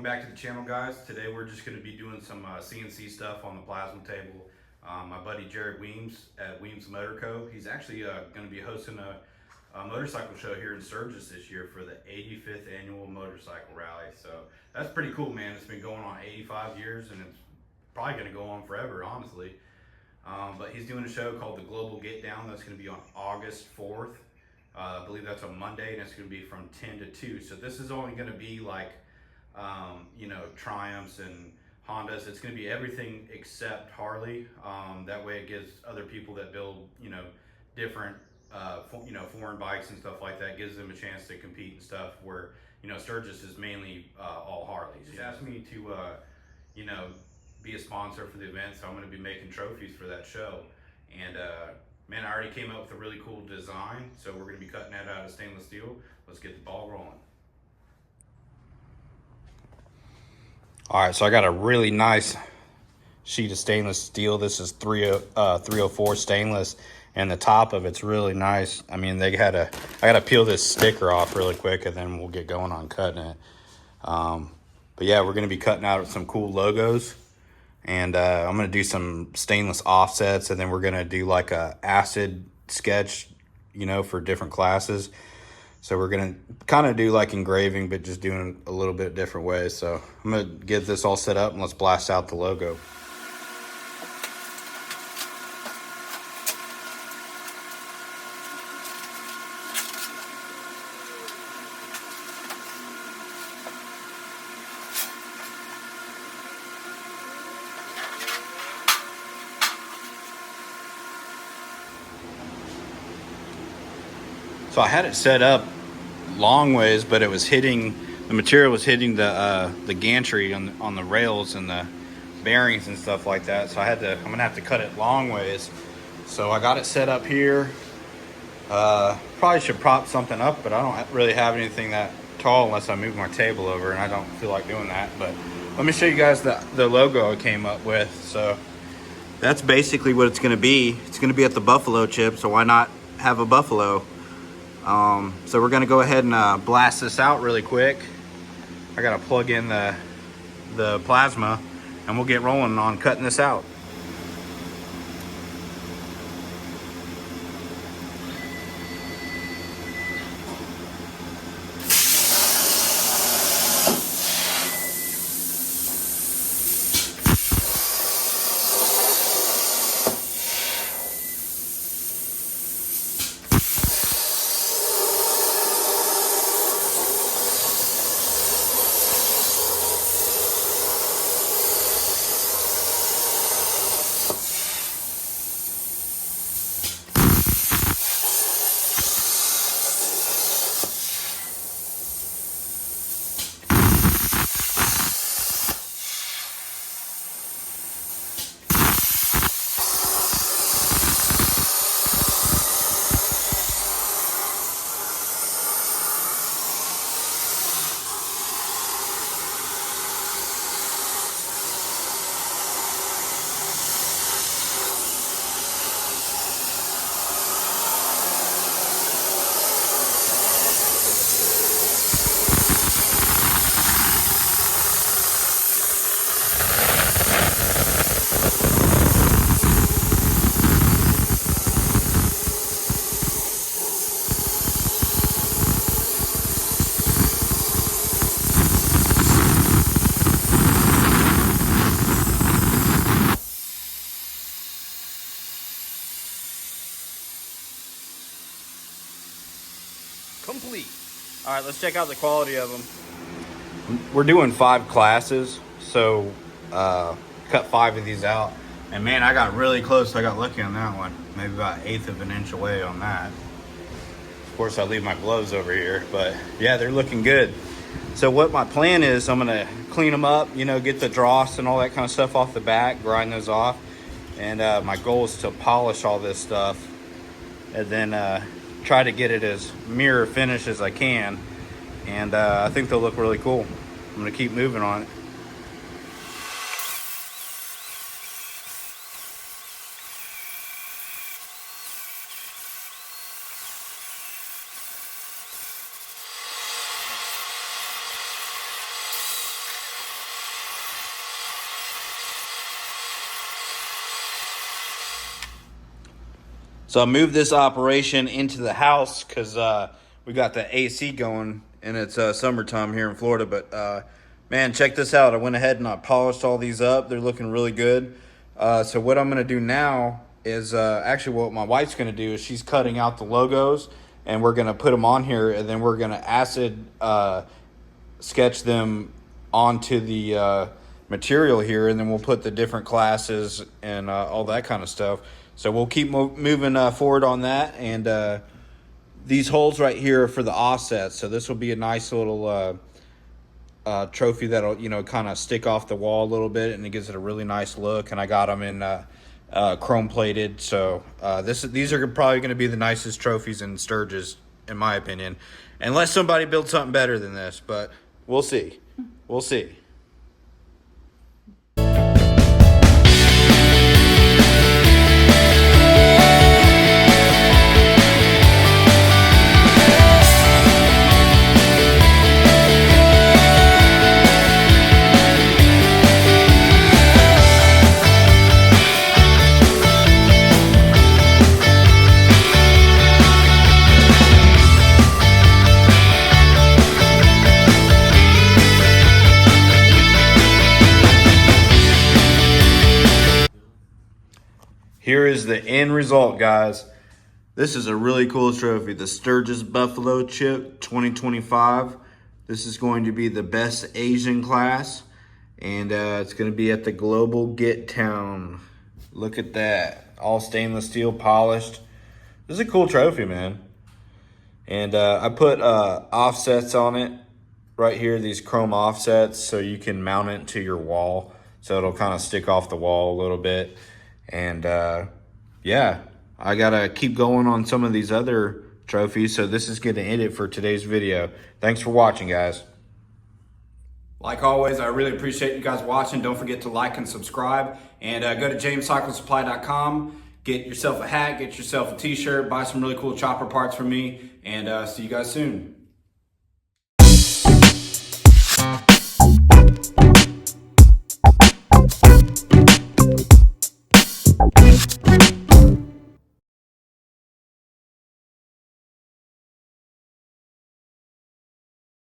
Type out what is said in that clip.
back to the channel, guys. Today we're just going to be doing some CNC stuff on the plasma table. My buddy Jared Weems at Weems Motor Co. He's actually going to be hosting a motorcycle show here in Sturgis this year for the 85th annual motorcycle rally. So that's pretty cool, man. It's been going on 85 years and it's probably going to go on forever, honestly. But he's doing a show called the Global Get Down that's going to be on August 4th. I believe that's a Monday, and it's going to be from 10 to 2. So this is only going to be like, you know, Triumphs and Hondas. It's going to be everything except Harley. That way it gives other people that build, you know, different, you know, foreign bikes and stuff like that, gives them a chance to compete and stuff where, you know, Sturgis is mainly all Harleys. He asked me to, you know, be a sponsor for the event, so I'm going to be making trophies for that show. And man, I already came up with a really cool design, so we're going to be cutting that out of stainless steel. Let's get the ball rolling. All right, so I got a really nice sheet of stainless steel. This is 304 stainless, and the top of it's really nice. I mean, I got to peel this sticker off really quick, and then we'll get going on cutting it. But yeah, we're going to be cutting out some cool logos. And I'm going to do some stainless offsets, and then we're going to do like a acid sketch, you know, for different classes. So we're going to kind of do like engraving, but just doing a little bit different ways. So I'm going to get this all set up and let's blast out the logo. So I had it set up long ways, but it was hitting, the material was hitting the gantry on the rails and the bearings and stuff like that. So I'm gonna have to cut it long ways. So I got it set up here. Probably should prop something up, but I don't really have anything that tall unless I move my table over, and I don't feel like doing that. But let me show you guys the logo I came up with. So that's basically what it's gonna be. It's gonna be at the buffalo chip, so why not have a buffalo? So we're gonna go ahead and blast this out really quick. I gotta plug in the plasma, and we'll get rolling on cutting this out. Complete. All right, let's check out the quality of them. We're doing 5 classes, so cut 5 of these out. And man, I got really close. I got lucky on that one. Maybe about 1/8 of an inch away on that. Of course, I leave my gloves over here, but yeah, they're looking good. So what my plan is, I'm gonna clean them up, you know, get the dross and all that kind of stuff off the back, grind those off. And my goal is to polish all this stuff and then try to get it as mirror finish as I can. And I think they'll look really cool. I'm gonna keep moving on it. So I moved this operation into the house because we got the AC going and it's summertime here in Florida. But man, check this out. I went ahead and I polished all these up. They're looking really good. So what I'm going to do now is actually what my wife's going to do is she's cutting out the logos and we're going to put them on here, and then we're going to acid sketch them onto the material here, and then we'll put the different classes and all that kind of stuff. So we'll keep moving forward on that. And these holes right here are for the offsets. So this will be a nice little trophy that'll, you know, kind of stick off the wall a little bit, and it gives it a really nice look. And I got them in chrome plated. So these are probably going to be the nicest trophies in Sturgis, in my opinion, unless somebody builds something better than this. But we'll see. We'll see. Here is the end result, guys. This is a really cool trophy, the Sturgis Buffalo Chip 2025. This is going to be the best Asian class, and it's going to be at the Global Get Town. Look at that, all stainless steel polished. This is a cool trophy, man. And I put offsets on it right here, these chrome offsets, so you can mount it to your wall, so it'll kind of stick off the wall a little bit. And yeah, I gotta keep going on some of these other trophies, so this is gonna end it for today's video. Thanks for watching, guys. Like always, I really appreciate you guys watching. Don't forget to like and subscribe, and go to JAMESCYCLESUPPLY.com. Get yourself a hat, get yourself a t-shirt, buy some really cool chopper parts from me, and see you guys soon.